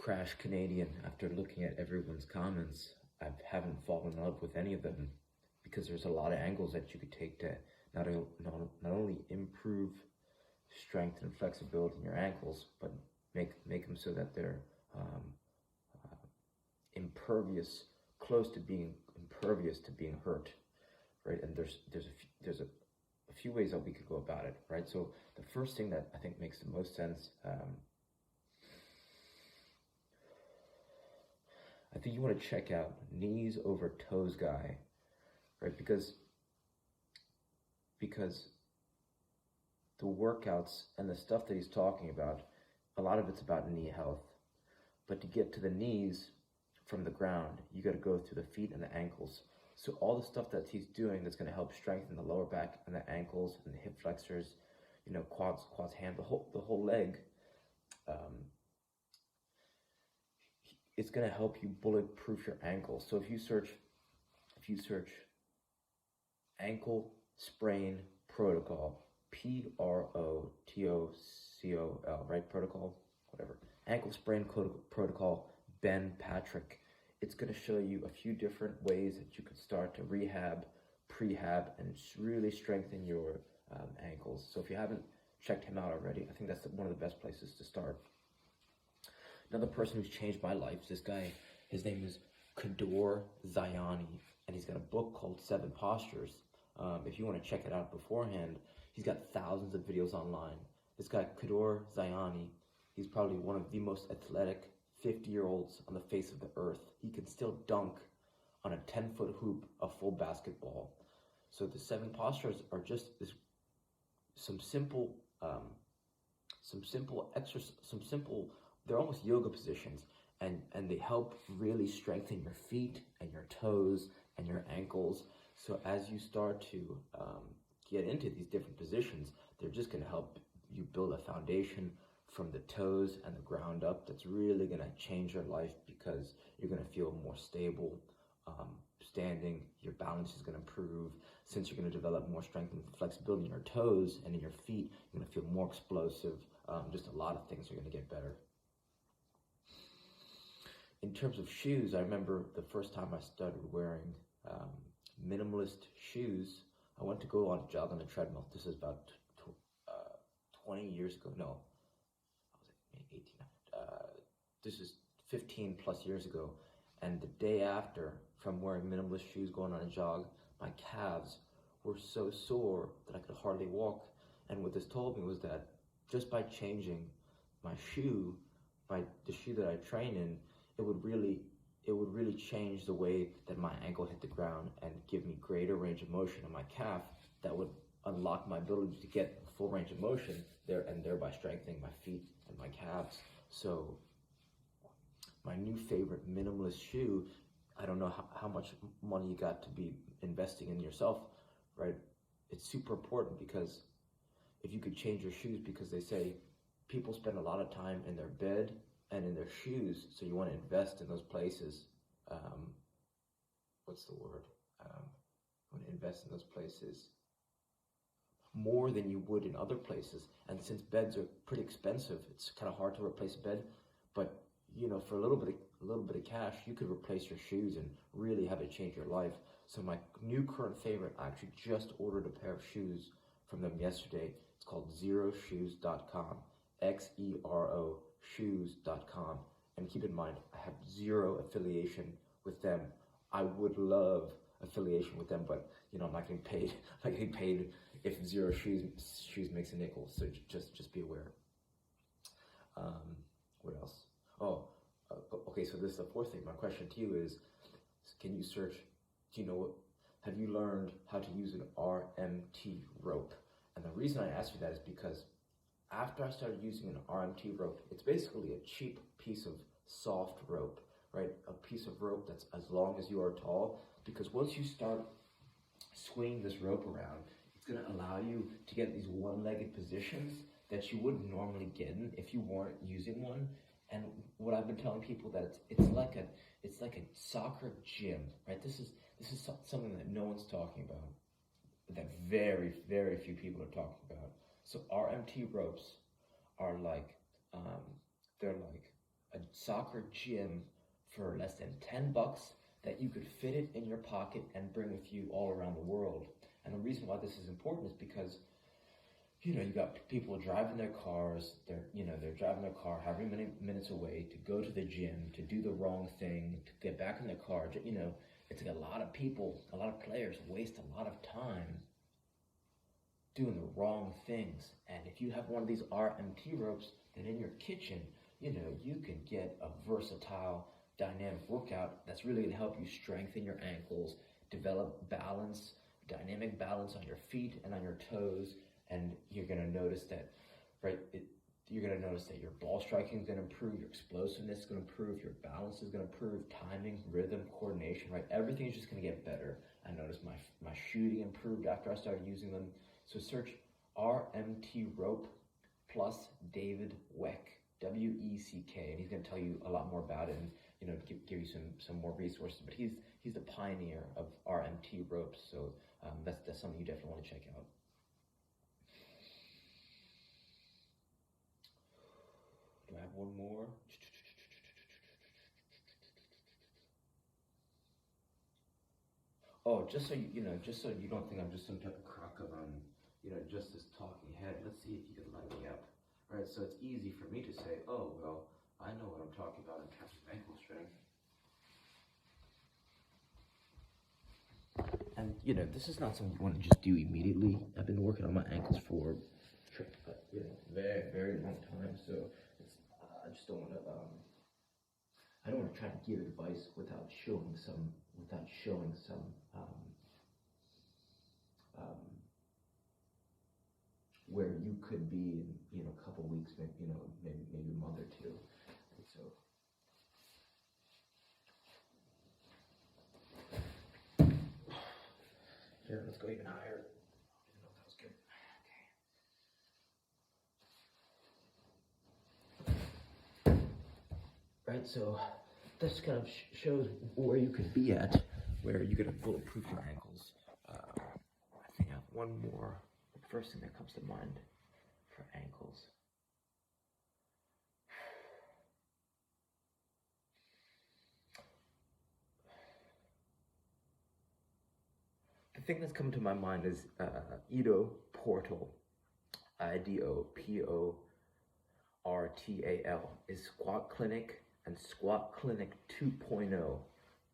crash Canadian. After looking at everyone's comments, I haven't fallen in love with any of them because there's a lot of angles that you could take to not only improve strength and flexibility in your ankles, but make them so that they're impervious, close to being impervious to being hurt, right? And there's a few ways that we could go about it, right? So the first thing that I think makes the most sense, I think you want to check out knees over toes guy, right? Because the workouts and the stuff that he's talking about, a lot of it's about knee health. But to get to the knees from the ground, you got to go through the feet and the ankles. So all the stuff that he's doing that's going to help strengthen the lower back and the ankles and the hip flexors, quads, hand, the whole leg. It's going to help you bulletproof your ankles. So if you search ankle sprain protocol, protocol, right? Protocol, whatever. Ankle sprain protocol, Ben Patrick. It's going to show you a few different ways that you could start to rehab, prehab, and really strengthen your ankles. So if you haven't checked him out already, I think that's one of the best places to start. Another person who's changed my life is this guy. His name is Kador Zayani, and he's got a book called 7 Postures. If you want to check it out beforehand, he's got thousands of videos online. This guy, Kador Zayani, he's probably one of the most athletic 50-year-olds on the face of the earth. He can still dunk on a 10-foot hoop a full basketball. So the 7 postures are just some simple exercise, they're almost yoga positions, and they help really strengthen your feet and your toes and your ankles. So as you start to get into these different positions, they're just going to help you build a foundation from the toes and the ground up that's really going to change your life, because you're going to feel more stable standing. Your balance is going to improve. Since you're going to develop more strength and flexibility in your toes and in your feet, you're going to feel more explosive. Just a lot of things are going to get better. In terms of shoes, I remember the first time I started wearing minimalist shoes. I went to go on a jog on the treadmill. This is about 20 years ago. No, I was like 18. This is 15 plus years ago. And the day after, from wearing minimalist shoes, going on a jog, my calves were so sore that I could hardly walk. And what this told me was that just by changing my shoe, the shoe that I train in, it would really change the way that my ankle hit the ground and give me greater range of motion in my calf. That would unlock my ability to get full range of motion there, and thereby strengthening my feet and my calves. So my new favorite minimalist shoe, I don't know how much money you got to be investing in yourself, right? It's super important, because if you could change your shoes, because they say people spend a lot of time in their bed and in their shoes, so you want to invest in those places. What's the word? You want to invest in those places more than you would in other places. And since beds are pretty expensive, it's kind of hard to replace a bed. But for a little bit of cash, you could replace your shoes and really have it change your life. So my new current favorite, I actually just ordered a pair of shoes from them yesterday. It's called xeroshoes.com, XERO shoes.com. And keep in mind, I have zero affiliation with them. I would love affiliation with them, but I'm not getting paid. I'm not getting paid if Zero Shoes makes a nickel. So just be aware. What else? Okay. So this is the fourth thing. My question to you is: can you search? Have you learned how to use an RMT rope? And the reason I ask you that is because after I started using an RMT rope, it's basically a cheap piece of soft rope, right? A piece of rope that's as long as you are tall, because once you start swinging this rope around, it's going to allow you to get these one-legged positions that you wouldn't normally get in if you weren't using one. And what I've been telling people, that it's like a soccer gym, right? This is something that no one's talking about, that very, very few people are talking about. So RMT ropes are like, they're like a soccer gym for less than $10 that you could fit it in your pocket and bring with you all around the world. And the reason why this is important is because you got people driving their cars, they're driving their car however many minutes away to go to the gym, to do the wrong thing, to get back in their car. It's like a lot of people, a lot of players waste a lot of time doing the wrong things. And if you have one of these RMT ropes, then in your kitchen, you can get a versatile, dynamic workout that's really gonna help you strengthen your ankles, develop balance, dynamic balance on your feet and on your toes. And you're gonna notice that, you're gonna notice that your ball striking is gonna improve, your explosiveness is gonna improve, your balance is gonna improve, timing, rhythm, coordination, right? Everything is just gonna get better. I noticed my shooting improved after I started using them. So search RMT rope plus David Weck, W-E-C-K, and he's gonna tell you a lot more about it and give you some more resources. But he's the pioneer of RMT ropes, so that's something you definitely want to check out. Do I have one more? Oh, just so you don't think I'm just some type of crock of just this talking head. Let's see if you can light me up. All right, so it's easy for me to say, oh well, I know what I'm talking about in terms of ankle strength. And this is not something you want to just do immediately. I've been working on my ankles for very, very long time, so I just don't want to. I don't want to try to give advice without showing some where you could be in a couple weeks, maybe a month or two. And so. Here, let's go even higher. I didn't know if that was good. Okay. Right, so this kind of shows where you could be at, where you're going to bulletproof your ankles. I think I have one more. The first thing that comes to mind for ankles. The thing that's coming to my mind is Ido Portal, IDOPORTAL, is Squat Clinic and Squat Clinic 2.0,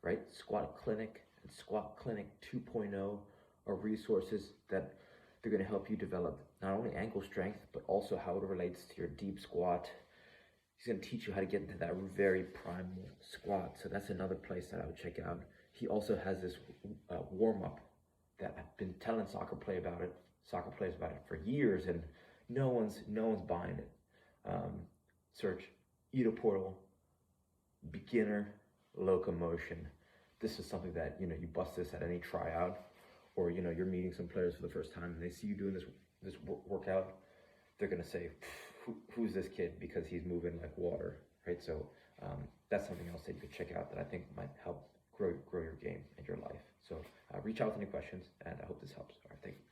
right? Squat Clinic and Squat Clinic 2.0 are resources that they're going to help you develop not only ankle strength, but also how it relates to your deep squat. He's going to teach you how to get into that very primal squat. So that's another place that I would check out. He also has this warm-up that I've been telling soccer players about it for years, and no one's buying it. Search Ido Portal beginner locomotion. This is something that you bust this at any tryout, or you're meeting some players for the first time and they see you doing this workout. They're gonna say, who's this kid, because he's moving like water, right? So that's something else that you could check out that I think might help grow your game and your life. So reach out with any questions, and I hope this helps. All right, thank you.